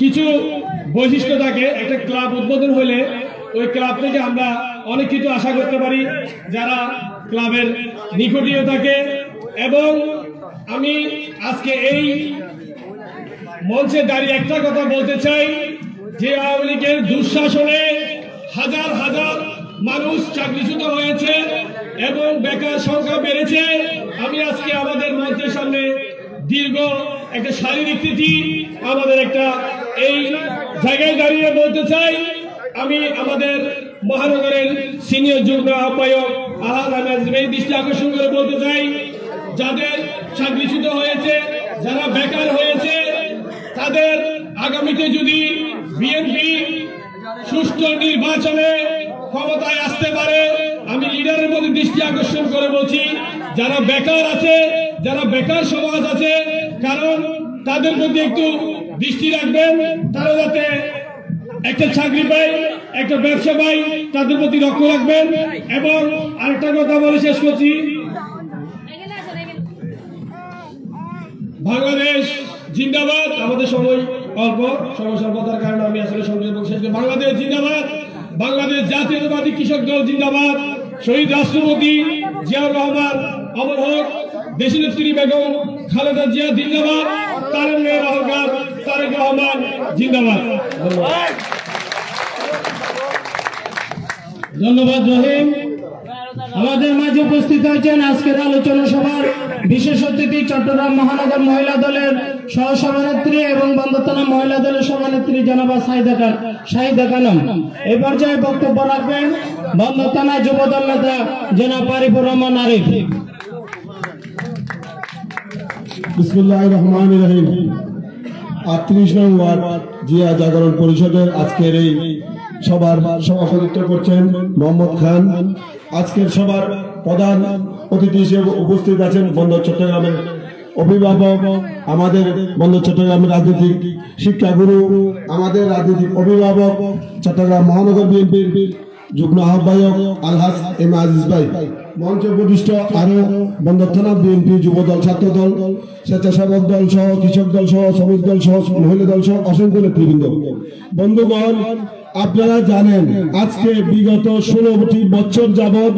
কিছু বৈশিষ্ট্য থাকে। একটা ক্লাব উদ্বোধন হলে ওই ক্লাব থেকে আমরা অনেক কিছু আশা করতে পারি যারা ক্লাবের নিকটীয় থাকে। এবং আমি আজকে এই মঞ্চে দাঁড়িয়ে একটা কথা বলতে চাই যে আওয়ামী লীগের দুঃশাসনে হাজার হাজার মানুষ চাকরিচ্যুত হয়েছে এবং বেকার সংখ্যা বেড়েছে। আমি আজকে আমাদের মঞ্চের সামনে দীর্ঘ একটা শারীরিক চিঠি আমাদের একটা এই জায়গায় দাঁড়িয়ে বলতে চাই। আমি আমাদের মহানগরের সিনিয়র যুগ্ম আহ্বায়ক আলহাজ দৃষ্টি আকর্ষণ করে বলতে চাই, যাদের চাকরিচ্যুত হয়েছে, যারা বেকার হয়েছে, তাদের আগামীতে যদি বিএনপি সুষ্ঠু নির্বাচনে ক্ষমতায় আসতে পারে, আমি লিডারের প্রতি দৃষ্টি আকর্ষণ করে বলছি, যারা বেকার আছে, যারা বেকার সমাজ আছে, কারণ তাদের প্রতি একটু দৃষ্টি রাখবেন, তারা যাতে একটা চাকরি পায়, একটা ব্যবসা পায়, তাদের প্রতি লক্ষ্য রাখবেন। এবং আরেকটা কথা বলে শেষ করছি, বাংলাদেশ জিন্দাবাদ। আমাদের সময় অল্প, সময় স্বল্পতার কারণে আমি আসলে সংক্ষেপে শেষ করি। বাংলাদেশ জিন্দাবাদ, বাংলাদেশ জাতীয়তাবাদী কৃষক দল জিন্দাবাদ, শহীদ রাষ্ট্রপতি জিয়াউর রহমান অমর হোক, দেশনেত্রী বেগম খালেদা জিয়া জিন্দাবাদ, তারেক রহমান তারেক রহমান জিন্দাবাদ। ধন্যবাদ রহিম। আমাদের মাঝে উপস্থিত হয়েছেন আজকের আলোচনা সভার বিশেষ অতিথি চট্টগ্রাম মহানগর মহিলা দলের সহ সভানেত্রী এবং বন্দর মহিলা দলের সভানেত্রী জনাবা শাহিদা খানম। এই পর্যায়ে বক্তব্য রাখবেন বন্দর থানা যুব দল নেতা জনাব আরিফুর রহমান আরিফ। বিসমিল্লাহির রহমানির রহিম। ৩৮ নং ওয়ার্ড জিয়া জাগরণ পরিষদের আজকের এই সভার সভাপতিত্ব করছেন মোহাম্মদ খান। আজকের সভার প্রধান অতিথি হিসেবে উপস্থিত আছেন বন্দর চট্টগ্রামের অভিভাবক, আমাদের বন্দর চট্টগ্রামের রাজনৈতিক শিক্ষাগুরু, আমাদের রাজনৈতিক অভিভাবক, চট্টগ্রাম মহানগর বিএনপির যুগ্ম আহ্বায়ক আলহাজ এম আজিজ ভাই, মঞ্চে উপবিষ্ট আরো বন্দর থানা বিএনপি যুব দল, ছাত্র দল, স্বেচ্ছাসেবক দল সহ, কৃষক দল সহ, শ্রমিক দল সহ, মহিলা দল সহ অসংখ্য নেতৃবৃন্দ। বন্ধুগণ, আপনারা জানেন আজকে বিগত 16টি বছর যাবৎ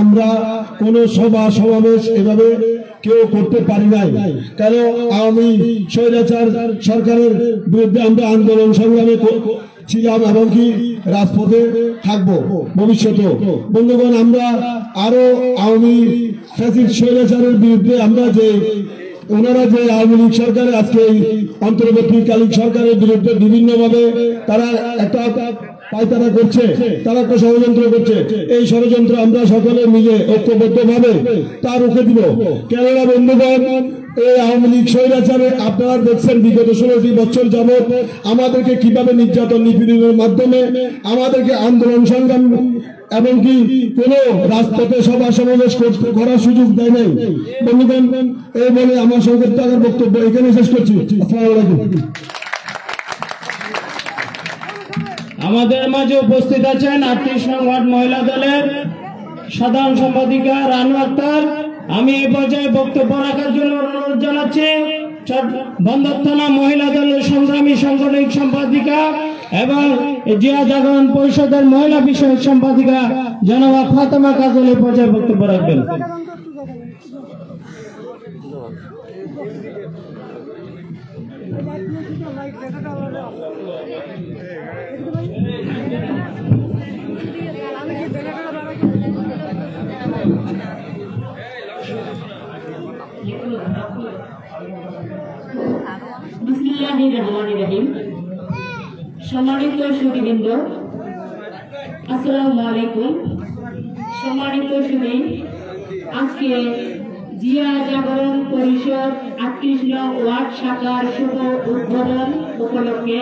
আমরা কোন সভা সমাবেশ এভাবে কেউ করতে পারি নাই। কারণ আওয়ামী স্বৈরাচার সরকারের বিরুদ্ধে আমরা আন্দোলন সংগ্রামে ছিলাম এবং কি রাজপথে থাকবো ভবিষ্যতে। বন্ধুগণ, আমরা আরো আওয়ামী ফ্যাসিস্ট স্বৈরাচারের বিরুদ্ধে আমরা যে ওনারা যে আওয়ামী লীগ সরকারের আজকে অন্তর্বর্তীকালীন সরকারের বিরুদ্ধে বিভিন্ন ভাবে তারা একটা পায়তারা করছে, তারা একটা ষড়যন্ত্র করছে, এই ষড়যন্ত্র আমরা সকলে মিলে ঐক্যবদ্ধ ভাবে তা রুখে দিব। কেননা বন্ধুগণ, এই আওয়ামী লীগ স্বৈরাচারে আপনারা দেখছেন বিগত 16টি বছর যাবৎ আমাদেরকে কিভাবে নির্যাতন নিপীড়নের মাধ্যমে আমাদেরকে আন্দোলন সংগ্রাম এমনকি কোন রাজপথে সভা সমাবেশ করার সুযোগ দেয় নাই। বন্ধুগণ, এই বলে আমার সংক্ষিপ্ত আকার বক্তব্য এখানে শেষ করছি। আসসালামু আলাইকুম। আমাদের মাঝে উপস্থিত আছেন 38 নং ওয়ার্ড মহিলা দলের সাধারণ সম্পাদিকা রানু আক্তার। আমি এই পর্যায়ে বক্তব্য রাখার জন্য অনুরোধ জানাচ্ছি বন্দর থানা মহিলা দলের সংগ্রামী সাংগঠনিক সম্পাদিকা এবং জিয়া জাগরণ পরিষদের মহিলা বিষয়ক সম্পাদিকা জনাবা ফাতেমা কাজল এই পর্যায়ে বক্তব্য রাখবেন। বিসমিল্লাহির রহমানির রহিম। সম্মানিত সুধীবৃন্দ, আসসালামু আলাইকুম। সম্মানিত সুধী, আজকে জিয়া জাগরণ পরিষদ 38 নং ওয়ার্ড শাখার শুভ উদ্বোধন উপলক্ষে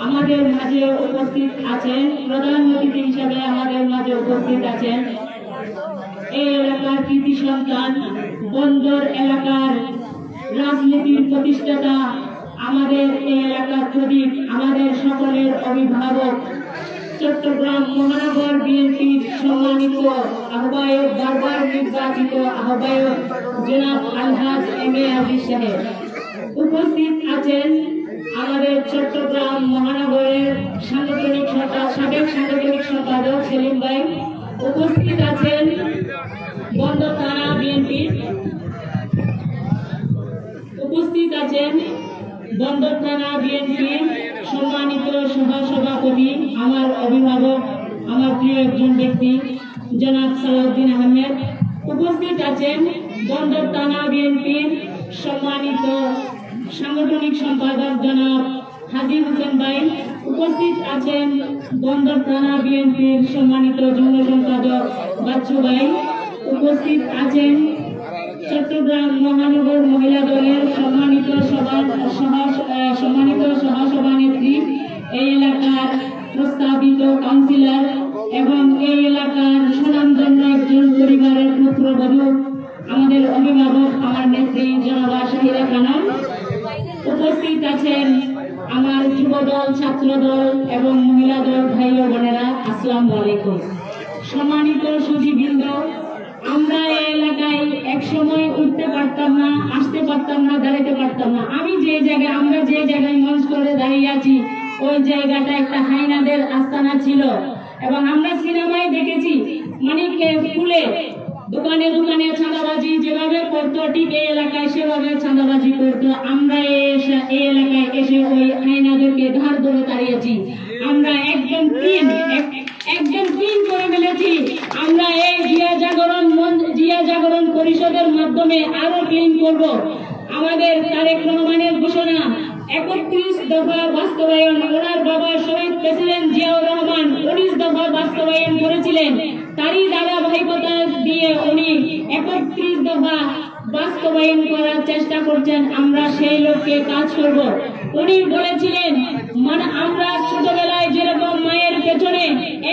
আমাদের মাঝে উপস্থিত আছেন প্রধান অতিথি হিসাবে আমাদের মাঝে উপস্থিত আছেন এই এলাকার কৃতি সন্তান, বন্দর এলাকার রাজনীতির প্রতিষ্ঠাতা, আমাদের এই এলাকার প্রদীপ, আমাদের সকলের অভিভাবক, চট্টগ্রাম মহানগর বিএনপির সম্মানিত আহ্বায়ক, বারবার নির্বাচিত আহ্বায়ক জনাব আলহাজ এম এ আজিজ সাহেব। উপস্থিত আছেন আমাদের চট্টগ্রাম বন্দর থানা বিএনপির সম্মানিত সভাপতি, আমার অভিভাবক, আমার প্রিয় একজন ব্যক্তি জনাব সালাউদ্দিন আহমেদ। উপস্থিত আছেন বন্দর থানা বিএনপির সম্মানিত সাংগঠনিক সম্পাদক জনাব হাজি হোসেন ভাই। উপস্থিত আছেন বন্দর থানা বিএনপির সম্মানিত যুগ্ম সম্পাদক বাচ্চু ভাই। উপস্থিত আছেন চট্টগ্রাম মহানগর মহিলা দলের সম্মানিত সভানেত্রী, এই এলাকার প্রস্তাবিত কাউন্সিলর এবং এই এলাকার সুনামধন্য একজন পরিবারের পুত্রবধূ, আমাদের অভিভাবক, আমার নেত্রী জনাবা শাহিদা খানম। উপস্থিত আছেন আমার যুবদল, ছাত্রদল এবং মহিলা দল ভাই ও বোনেরা, আসসালামু আলাইকুম। সম্মানিত সুধীবৃন্দ, আমরা এই এলাকায় এক সময় উঠতে পারতাম না, আসতে পারতাম না, দাঁড়াতে পারতাম না। আমরা যে জায়গায় মঞ্চ করে দাঁড়িয়ে আছি, ওই জায়গাটা একটা হাইনাদের আস্তানা ছিল এবং আমরা সিনেমায় দেখেছি মানিককে ফুলে দোকানে দোকানে চাঁদাবাজি যেভাবে করতো, ঠিক এই এলাকায় সেভাবে চাঁদাবাজি করতো। আমরা এই এলাকায় এসে ওই হাইনাদেরকে ধার ধরে দাঁড়িয়েছি। আমরা একজন টিম করে ফেলেছি। আমরা এই জিয়া জাগরণ পরিষদের মাধ্যমে আরো টিম করব। আমাদের তারেক রহমানের ঘোষণা 31 দফা বাস্তবায়ন, ওনার বাবা শহীদ প্রেসিডেন্ট জিয়াউর রহমান 19 দফা বাস্তবায়ন করেছিলেন। তারই ধারাবাহিকতা দিয়ে উনি 31 দফা বাস্তবায়ন করার চেষ্টা করছেন। আমরা সেই লক্ষ্যে কাজ করব। উনি বলেছিলেন, আমরা ছোটবেলায় যেরকম মায়ের পেছনে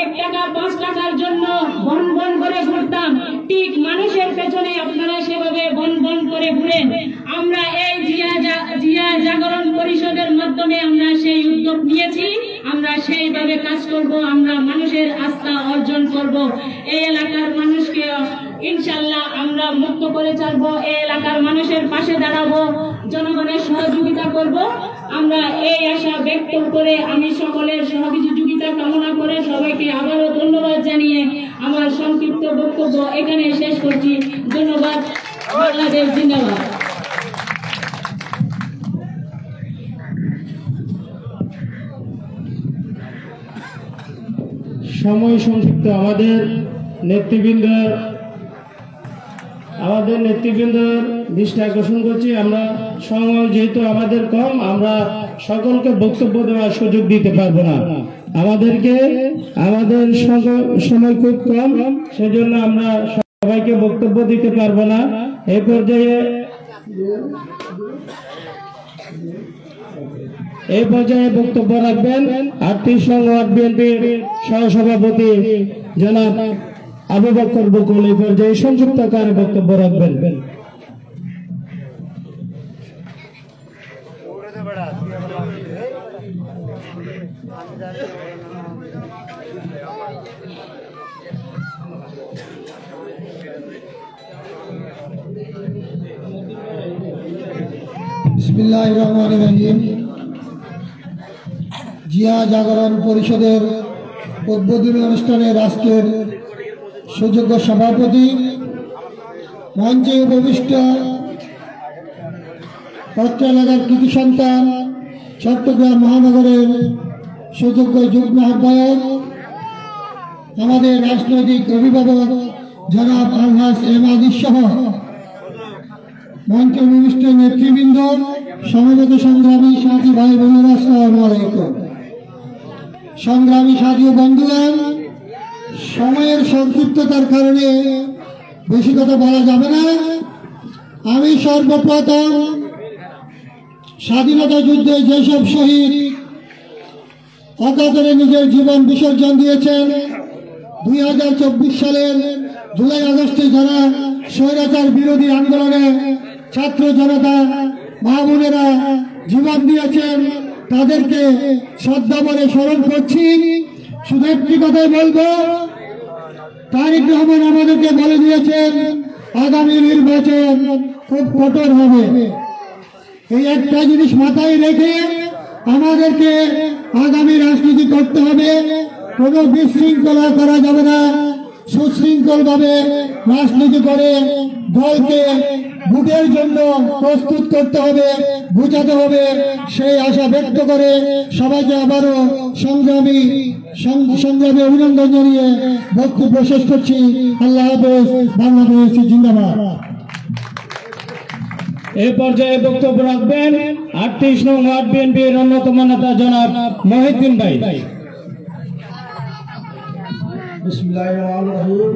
1 টাকা 5 টাকার জন্য বন বন করে ঘুরতাম, ঠিক মানুষের পেছনে আপনারা সেভাবে বন বন করে ঘুরেন। আমরা এই জিয়া জাগরণ পরিষদের মাধ্যমে আমরা সেই উদ্যোগ নিয়েছি। আমরা সেইভাবে কাজ করব। আমরা মানুষের আস্থা অর্জন করব। এই এলাকার মানুষকে ইনশাল্লাহ আমরা মুক্ত করে ছাড়বো। এই এলাকার মানুষের পাশে দাঁড়াবো, জনগণের সহযোগিতা করব। আমরা এই আশা ব্যক্ত করে আমি সকলের সহযোগিতা কামনা করে সবাইকে আবারও ধন্যবাদ জানিয়ে আমার সংক্ষিপ্ত বক্তব্য এখানে শেষ করছি। ধন্যবাদ। বাংলাদেশ জিন্দাবাদ। সময় সংক্ষিপ্ত, আমাদের নেতৃবৃন্দর দৃষ্টি আকর্ষণ করছি। আমরা সময় যেহেতু আমাদের কম, আমরা সকলকে বক্তব্য দেওয়ার সুযোগ দিতে পারবো না। আমাদের সময় খুব কম, সেজন্য আমরা সবাইকে বক্তব্য দিতে পারবো না। এই পর্যায়ে বক্তব্য রাখবেন 38 নং ওয়ার্ড বিএনপির সহসভাপতি জনাব আবু বকর বকুল। এই পর্যায়ে সংযুক্ত আকারে বক্তব্য রাখবেন। বিসমিল্লাহির রহমানির রহিম। জিয়া জাগরণ পরিষদের উদ্বোধনী অনুষ্ঠানে রাষ্ট্রের সুযোগ্য সভাপতি, মঞ্চে উপবিষ্ট অত্র এলাকার কৃতি সন্তান, চট্টগ্রাম মহানগরের সুযোগ্য যুগ্ম আহ্বায়ক, আমাদের রাজনৈতিক অভিভাবক জনাব আলহাজ এম আদিস সহ মঞ্চে উপবিষ্ট নেতৃবৃন্দ, সমবেত সংগ্রামী সাথী ভাই বোনেরা, আসসালামু আলাইকুম। সংগ্রামী সাথী ও বন্ধুগণ, সময়ের সংক্ষিপ্ততার কারণে বেশি কথা বলা যাবে না। আমি সর্বপ্রথম স্বাধীনতা যুদ্ধে যেসব শহীদ অকাতরে নিজের জীবন বিসর্জন দিয়েছেন, 2024 সালের জুলাই আগস্টে যারা স্বৈরাচার বিরোধী আন্দোলনে ছাত্র জনতা মা বোনেরা জীবন দিয়েছেন, তাদেরকে শ্রদ্ধাভরে স্মরণ করছি। শুধু একটি কথাই বলবো, তারেক রহমান আমাদেরকে বলে দিয়েছেন আগামী নির্বাচন খুব কঠোর হবে। এই একটা জিনিস মাথায় রেখে আমাদেরকে আগামী রাজনীতি করতে হবে। কোনো বিশৃঙ্খলা করা যাবে না, সুশৃঙ্খলভাবে রাজনীতি করে দলকে ভোটের জন্য প্রস্তুত করতে হবে, বুঝাতে হবে, সেই আশা ব্যক্ত করে সবাইকে আবারও সংগ্রামী অভিনন্দন জানিয়ে বক্তব্য শেষ করছি। আল্লাহ হাফেজ। বাংলাদেশ জিন্দাবাদ। এ পর্যায়ে বক্তব্য রাখবেন 38 নং ওয়ার্ড বিএনপির অন্যতম নেতা জনাব মহিউদ্দিন ভাই। বিসমিল্লাহির রহমানির রহিম।